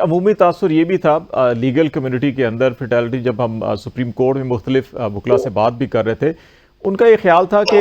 अमूमी तासुर ये भी था लीगल कम्युनिटी के अंदर फेटर्निटी, जब हम सुप्रीम कोर्ट में मुख्तलिफ वकला से बात भी कर रहे थे, उनका ये ख्याल था कि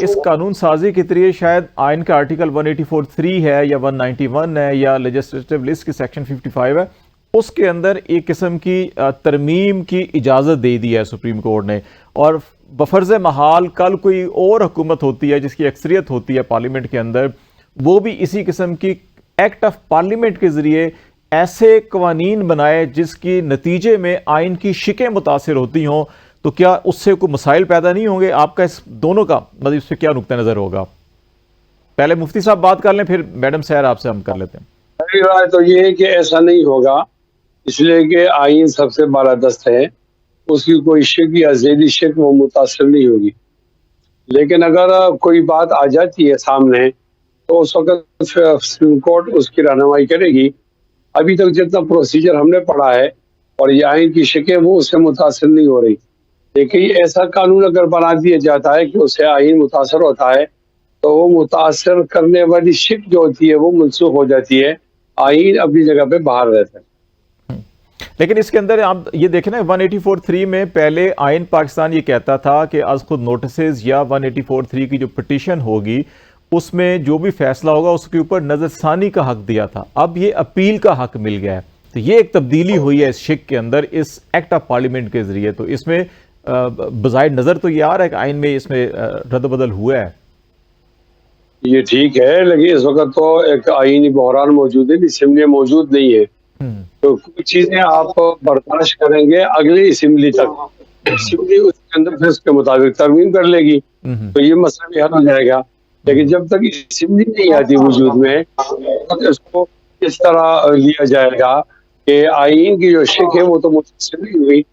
इस कानून साजी के जरिए शायद आइन का आर्टिकल 184(3) है या 191 है या लेजिस्लेटिव लिस्ट की सेक्शन 55 है, उसके अंदर एक किस्म की तरमीम की इजाज़त दे दी है सुप्रीम कोर्ट ने। और बफर्ज महाल कल कोई और हुकूमत होती है जिसकी अक्सरियत होती है पार्लियामेंट के अंदर, वो भी इसी किस्म की एक्ट ऑफ पार्लियामेंट के ज़रिए ऐसे कवानीन बनाए जिसकी नतीजे में आइन की शिकें मुतासिर होती हों, तो क्या उससे कोई मसाइल पैदा नहीं होंगे? आपका इस दोनों का मतलब इस पर क्या नुक्ता नज़र होगा? पहले मुफ्ती साहब बात कर लें, फिर मैडम सैर आपसे हम कर लेते हैं। मेरी राय तो ये है कि ऐसा नहीं होगा, इसलिए कि आइन सबसे बालादस्त है, उसकी कोई शक या ज़ैदी शक वो मुतासर नहीं होगी। लेकिन अगर कोई बात आ जाती है सामने तो उस वक्त सुप्रीम कोर्ट उसकी रहनुमाई करेगी। अभी तक जितना प्रोसीजर हमने पढ़ा है और ये आइन की शिकें वो उससे मुतासर नहीं हो रही। लेकिन ऐसा कानून अगर बना दिया जाता है कि उससे आइन मुतासर होता है तो वो मुतासर करने वाली शिक जो होती है वो मनसूख हो जाती है, आइन अपनी जगह पे बाहर रहता है। लेकिन इसके अंदर आप ये देखें ना, 184(3) में पहले आइन पाकिस्तान ये कहता था कि आज खुद नोटिसेज या 184(3) की जो पिटीशन होगी उसमें जो भी फैसला होगा उसके ऊपर नजरसानी का हक दिया था, अब ये अपील का हक मिल गया है। तो ये एक तब्दीली हुई है इस शिक के अंदर, इस एक्ट ऑफ पार्लियामेंट के जरिए। तो इसमें बज़ाहिर नजर तो ये आ रहा है कि आइन में इसमें रद्द-बदल हुआ है। ये ठीक है, लेकिन इस वक्त तो एक आईनी बहरान मौजूद है, असेंबली मौजूद नहीं है, तो कुछ चीजें आप बर्दाश्त करेंगे अगली असेंबली तक। असेंबली उसके अंदर फिर उसके मुताबिक तरमीम कर लेगी तो ये मसला भी हल हो जाएगा। लेकिन जब तक असेंबली नहीं आती वजूद में, तो इसको इस तरह लिया जाएगा कि आइन की जो शिक है वो तो मुतासिर नहीं हुई,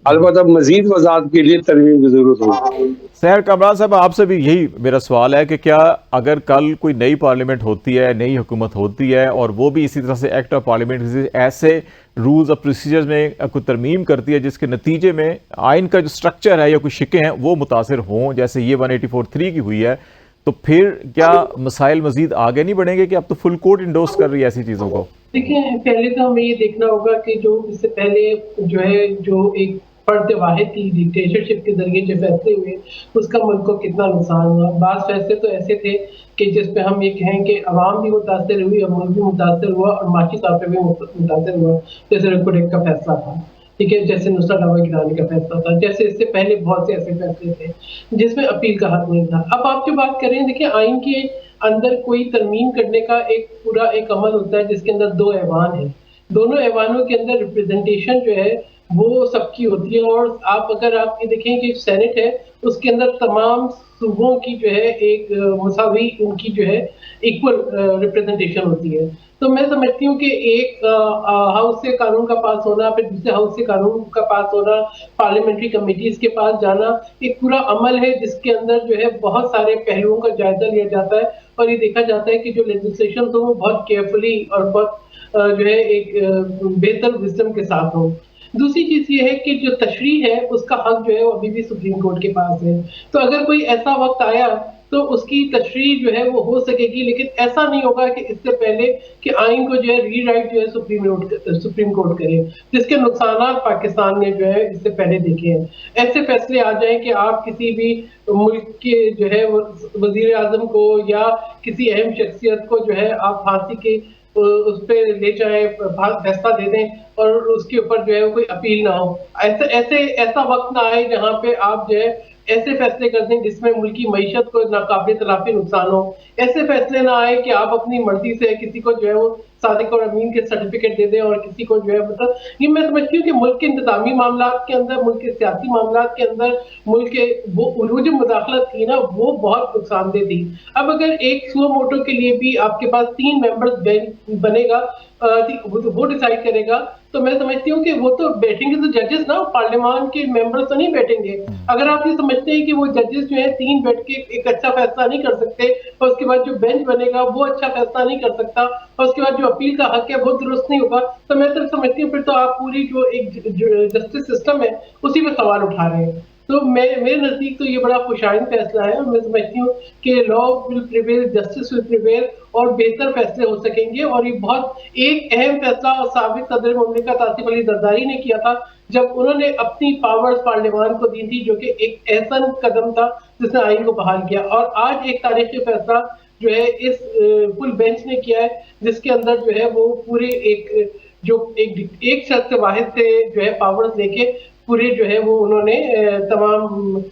अलबत्ता मजीद वजाहत के लिए तरमीम की जरूरत होगी। सहर कामरान साहब, आपसे भी यही मेरा सवाल है कि क्या अगर कल कोई नई पार्लियामेंट होती है, नई हुकूमत होती है और वो भी इसी तरह से एक्ट ऑफ पार्लियामेंट ऐसे रूल्स और प्रोसीजर्स में कोई तरमीम करती है जिसके नतीजे में आइन का जो स्ट्रक्चर है या कोई शिकें हैं वो मुतासिर हों, जैसे ये 184(3) की हुई है, तो फिर क्या मसाइल मजीद आगे नहीं बढ़ेंगे कि अब तो फुल कोर्ट इंडोर्स कर रही है ऐसी चीज़ों को? देखिए, पहले तो हमें ये देखना होगा कि जो इससे पहले जो है जो एक फर्द वाहिद की डिक्टेटरशिप के जरिए जो फैसले हुए उसका मुल्क को कितना नुकसान हुआ। बाज़ फैसले तो ऐसे थे कि जिसपे हम ये कहें कि अवाम भी मुतासर हुई और मुल्क भी मुतासर हुआ और माशी तौर पर भी मुतासर हुआ। जैसे रेपो एक्ट का फैसला था, ठीक है, जैसे नुसरत नवाज गिलानी का फैसला था, जैसे इससे पहले बहुत से ऐसे फैसले थे जिसमें अपील का हक नहीं था। अब आप जो बात करें, देखिए आइन के अंदर कोई तरमीम करने का एक पूरा एक अमल होता है जिसके अंदर 2 ऐवान हैं। दोनों ऐवानों के अंदर रिप्रेजेंटेशन जो है वो सबकी होती है। और आप अगर आप ये देखें कि सेनेट है उसके अंदर तमाम सूबों की जो है एक मुसावी उनकी जो है इक्वल रिप्रेजेंटेशन होती है। तो मैं समझती हूँ कि एक हाउस से कानून का पास होना, फिर दूसरे हाउस से कानून का पास होना, पार्लियामेंट्री कमेटीज के पास जाना, एक पूरा अमल है जिसके अंदर जो है बहुत सारे पहलुओं का जायजा लिया जाता है और ये देखा जाता है कि जो लेजिस्लेशन हो वो बहुत केयरफुली और बहुत जो है एक बेहतर विजडम के साथ हो। दूसरी चीज ये है कि जो तशरीह है उसका हक जो है वो अभी भी सुप्रीम कोर्ट के पास है। तो अगर कोई ऐसा वक्त आया तो उसकी तशरीह जो है वो हो सकेगी, लेकिन ऐसा नहीं होगा कि इससे पहले कि आइन को जो है रीराइट जो है सुप्रीम कोर्ट करे, जिसके नुकसान पाकिस्तान ने जो है इससे पहले देखे हैं। ऐसे फैसले आ जाए कि आप किसी भी मुल्क के जो है वजीर आजम को या किसी अहम शख्सियत को जो है आप फांसी के उस पे ले जाए, फैसला दे दें और उसके ऊपर जो है कोई अपील ना हो। ऐसा वक्त ना आए जहाँ पे आप जो है ऐसे फैसले कर दें जिसमें मुल्क की मईशत को नाकाबिल तलाफी नुकसान हो। ऐसे फैसले ना आए कि आप अपनी मर्जी से किसी को जो है वो सादिक और अमीन के सर्टिफिकेट दे दें और किसी को जो है मतलब ये मैं समझती हूँ कि मुल्क के इंतजामी मामलात के अंदर, मुल्क के सियासी मामलात के अंदर, मुल्क के वो जो मुदाखलत थी ना वो बहुत नुकसानदेह थी। अब अगर एक सुओ मोटो के लिए भी आपके पास 3 मेंबर्स बनेगा, वो डिसाइड करेगा, तो मैं समझती हूँ कि वो तो बैठेंगे तो जजेस ना, पार्लियामान के मेंबर्स तो नहीं बैठेंगे। अगर आप ये समझते हैं कि वो जजेस जो है 3 बैठ के एक अच्छा फैसला नहीं कर सकते और उसके बाद जो बेंच बनेगा वो अच्छा फैसला नहीं कर सकता और उसके बाद जो अपील का हक है वो दुरुस्त नहीं होगा, तो मैं तो समझती हूँ फिर तो आप पूरी जो एक जस्टिस सिस्टम है उसी पे सवाल उठा रहे हैं। تو میرے نزدیک تو یہ بڑا خوشائند فیصلہ ہے، اور میں سمجھتی ہوں کہ لا ول پریویل، جسٹس ول پریویل، اور بہتر فیصلے ہو سکیں گے. اور یہ بہت ایک اہم فیصلہ سابق صدر مملکت آصف علی زرداری نے کیا تھا جب انہوں نے اپنی پاورز پارلیمان کو دی تھی، جو کہ ایک احسن قدم تھا جس نے آئین کو بحال کیا. اور آج ایک تاریخی فیصلہ جو ہے اس فل بینچ نے کیا ہے، جس کے اندر جو ہے وہ پورے ایک شخص واحد سے جو ہے پاورز لے کے پورے جو ہے وہ انہوں نے تمام